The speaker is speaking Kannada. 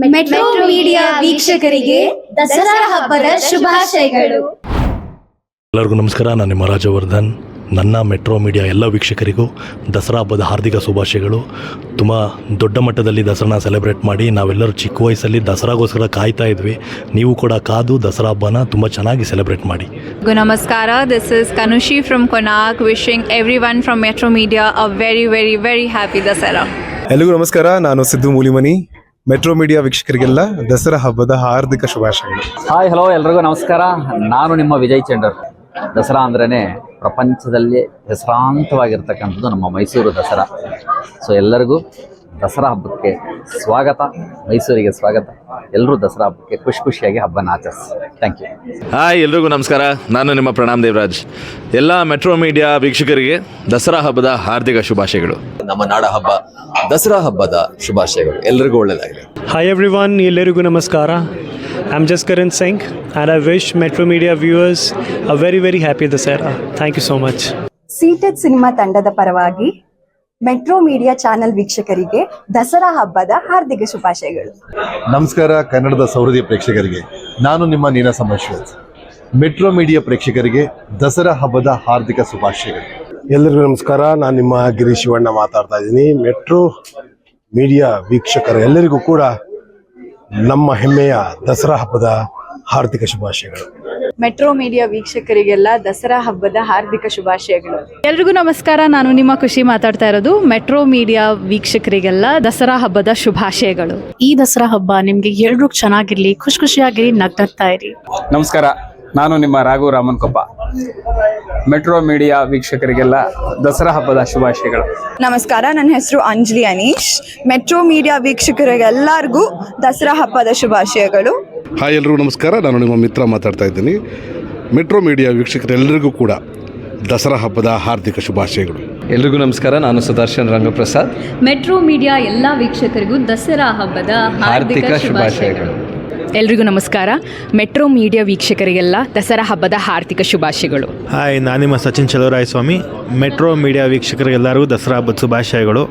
ಮೆಟ್ರೋ ಮೀಡಿಯಾ ವೀಕ್ಷಕರಿಗೆ ದಸರಾ ಹಬ್ಬದ ಶುಭಾಶಯಗಳು. ಎಲ್ಲರಿಗೂ ನಮಸ್ಕಾರ. ನಾನು ನಿಮ್ಮ ರಾಜವರ್ಧನ್. ನನ್ನ ಮೆಟ್ರೋ ಮೀಡಿಯಾ ಎಲ್ಲ ವೀಕ್ಷಕರಿಗೂ ದಸರಾ ಹಬ್ಬದ ಹಾರ್ದಿಕ ಶುಭಾಶಯಗಳು. ತುಂಬ ದೊಡ್ಡ ಮಟ್ಟದಲ್ಲಿ ದಸರಾನ ಸೆಲೆಬ್ರೇಟ್ ಮಾಡಿ ನಾವೆಲ್ಲರೂ ಚಿಕ್ಕ ವಯಸ್ಸಲ್ಲಿ ದಸರಾಗೋಸ್ಕರ ಕಾಯ್ತಾ ಇದ್ವಿ. ನೀವು ಕೂಡ ಕಾದು ದಸರಾ ಹಬ್ಬನ ತುಂಬ ಚೆನ್ನಾಗಿ ಸೆಲೆಬ್ರೇಟ್ ಮಾಡಿ. Namaskara, this is Kanushi from Konark wishing everyone from Metro Media a very, very, very happy Dasara. ಎಲ್ಲರಿಗೂ ನಮಸ್ಕಾರ. ನಾನು ಸಿದ್ದು ಮೂಲಿಮನಿ. ಮೆಟ್ರೋ ಮೀಡಿಯಾ ವೀಕ್ಷಕರಿಗೆಲ್ಲ ದಸರಾ ಹಬ್ಬದ ಹಾರ್ದಿಕ ಶುಭಾಶಯಗಳು. ಹಾಯ್ ಹಲೋ ಎಲ್ರಿಗೂ ನಮಸ್ಕಾರ. ನಾನು ನಿಮ್ಮ ವಿಜಯ್ ಚಂಡರ್. ದಸರಾ ಅಂದ್ರೇ ಪ್ರಪಂಚದಲ್ಲಿ ಹೆಸರಾಂತವಾಗಿರ್ತಕ್ಕಂಥದ್ದು ನಮ್ಮ ಮೈಸೂರು ದಸರಾ. ಸೊ ಎಲ್ಲರಿಗೂ ದಸರಾ ಹಬ್ಬಕ್ಕೆ ಸ್ವಾಗತ, ಮೈಸೂರಿಗೆ ಸ್ವಾಗತ. ಎಲ್ಲರೂ ದಸರಾ ಹಬ್ಬಕ್ಕೆ ಖುಷಿಯಾಗಿ ಹಬ್ಬನ ಆಚರಿಸಿ. Thank you. ಹಾಯ್ ಎಲ್ರಿಗೂ ನಮಸ್ಕಾರ. ನಾನು ನಿಮ್ಮ ಪ್ರಣಾಮ್ ದೇವರಾಜ್. ಎಲ್ಲ ಮೆಟ್ರೋ ಮೀಡಿಯಾ ವೀಕ್ಷಕರಿಗೆ ದಸರಾ ಹಬ್ಬದ ಹಾರ್ದಿಕ ಶುಭಾಶಯಗಳು. ನಮ್ಮ ನಾಡ ಹಬ್ಬ ದಸರಾ ಹಬ್ಬದ ಶುಭಾಶಯಗಳು. ಎಲ್ಲರಿಗೂ ಒಳ್ಳೆಯದಾಗಲಿ. Hi everyone, ಎಲ್ಲರಿಗೂ ನಮಸ್ಕಾರ. I'm just Karan Singh and I wish Metro Media viewers a very, very happy Dasara. Thank you so much. Seated cinema ತಂಡದ ಪರವಾಗಿ ಮೆಟ್ರೋ ಮೀಡಿಯಾ ಚಾನೆಲ್ ವೀಕ್ಷಕರಿಗೆ ದಸರಾ ಹಬ್ಬದ ಹಾರ್ದಿಕ ಶುಭಾಶಯಗಳು. ನಮಸ್ಕಾರ ಕನ್ನಡದ ಸೌಹೃದಯ ಪ್ರೇಕ್ಷಕರಿಗೆ. ನಾನು ನಿಮ್ಮ ನೀನಾಸಂ ಅಶ್ವಥ್. ಮೆಟ್ರೋ ಮೀಡಿಯಾ ಪ್ರೇಕ್ಷಕರಿಗೆ ದಸರಾ ಹಬ್ಬದ ಹಾರ್ದಿಕ ಶುಭಾಶಯಗಳು. ಎಲ್ಲರಿಗೂ ನಮಸ್ಕಾರ. ನಾನು ನಿಮ್ಮ ಗಿರೀಶ್ ಶಿವಣ್ಣ ಮಾತಾಡ್ತಾ ಇದ್ದೀನಿ. ಮೆಟ್ರೋ ಮೀಡಿಯಾ ವೀಕ್ಷಕರ ಎಲ್ಲರಿಗೂ ಕೂಡ ನಮ್ಮ ಹೆಮ್ಮೆಯ ದಸರಾ ಹಬ್ಬದ ಹಾರ್ದಿಕ ಶುಭಾಶಯಗಳು. ಮೆಟ್ರೋ ಮೀಡಿಯಾ ವೀಕ್ಷಕರಿಗೆಲ್ಲ ದಸರಾ ಹಬ್ಬದ ಹಾರ್ದಿಕ ಶುಭಾಶಯಗಳು. ಎಲ್ರಿಗೂ ನಮಸ್ಕಾರ. ನಾನು ನಿಮ್ಮ ಖುಷಿ ಮಾತಾಡ್ತಾ ಇರೋದು. ಮೆಟ್ರೋ ಮೀಡಿಯಾ ವೀಕ್ಷಕರಿಗೆಲ್ಲ ದಸರಾ ಹಬ್ಬದ ಶುಭಾಶಯಗಳು. ಈ ದಸರಾ ಹಬ್ಬ ನಿಮ್ಗೆ ಎಲ್ರೂ ಚೆನ್ನಾಗಿರ್ಲಿ, ಖುಷಿಯಾಗಿರಿ, ನಗ್ನಗ್ತಾ ಇರಿ. ನಮಸ್ಕಾರ. ನಾನು ನಿಮ್ಮ ರಾಘು ರಾಮನ್ ಕೊಪ್ಪ. ಮೆಟ್ರೋ ಮೀಡಿಯಾ ವೀಕ್ಷಕರಿಗೆಲ್ಲ ದಸರಾ ಹಬ್ಬದ ಶುಭಾಶಯಗಳು. ನಮಸ್ಕಾರ, ನನ್ನ ಹೆಸರು ಅಂಜಲಿ ಅನೀಶ್. ಮೆಟ್ರೋ ಮೀಡಿಯಾ ವೀಕ್ಷಕರಿಗೆಲ್ಲರಿಗೂ ದಸರಾ ಹಬ್ಬದ ಶುಭಾಶಯಗಳು. ಹಾಯ್ ಎಲ್ರಿಗೂ ನಮಸ್ಕಾರ. ನಾನು ನಿಮ್ಮ ಮಿತ್ರ ಮಾತಾಡ್ತಾ ಇದ್ದೀನಿ. ಮೆಟ್ರೋ ಮೀಡಿಯಾ ವೀಕ್ಷಕರೆಲ್ಲರಿಗೂ ಕೂಡ ದಸರಾ ಹಬ್ಬದ ಹಾರ್ದಿಕ ಶುಭಾಶಯಗಳು. ಎಲ್ರಿಗೂ ನಮಸ್ಕಾರ. ನಾನು ಸುದರ್ಶನ್ ರಂಗಪ್ರಸಾದ್. ಮೆಟ್ರೋ ಮೀಡಿಯಾ ಎಲ್ಲ ವೀಕ್ಷಕರಿಗೂ ದಸರಾ ಹಬ್ಬದ ಹಾರ್ದಿಕ ಶುಭಾಶಯಗಳು. ಎಲ್ರಿಗೂ ನಮಸ್ಕಾರ. ಮೆಟ್ರೋ ಮೀಡಿಯಾ ವೀಕ್ಷಕರಿಗೆಲ್ಲ ದಸರಾ ಹಬ್ಬದ ಹಾರ್ದಿಕ ಶುಭಾಶಯಗಳು. ಹಾಯ್, ನಾನು ನಿಮ್ಮ ಸಚಿನ್ ಚಲುವರಾಯ ಸ್ವಾಮಿ. ಮೆಟ್ರೋ ಮೀಡಿಯಾ ವೀಕ್ಷಕರಿಗೆಲ್ಲರಿಗೂ ದಸರಾ ಹಬ್ಬದ ಶುಭಾಶಯಗಳು.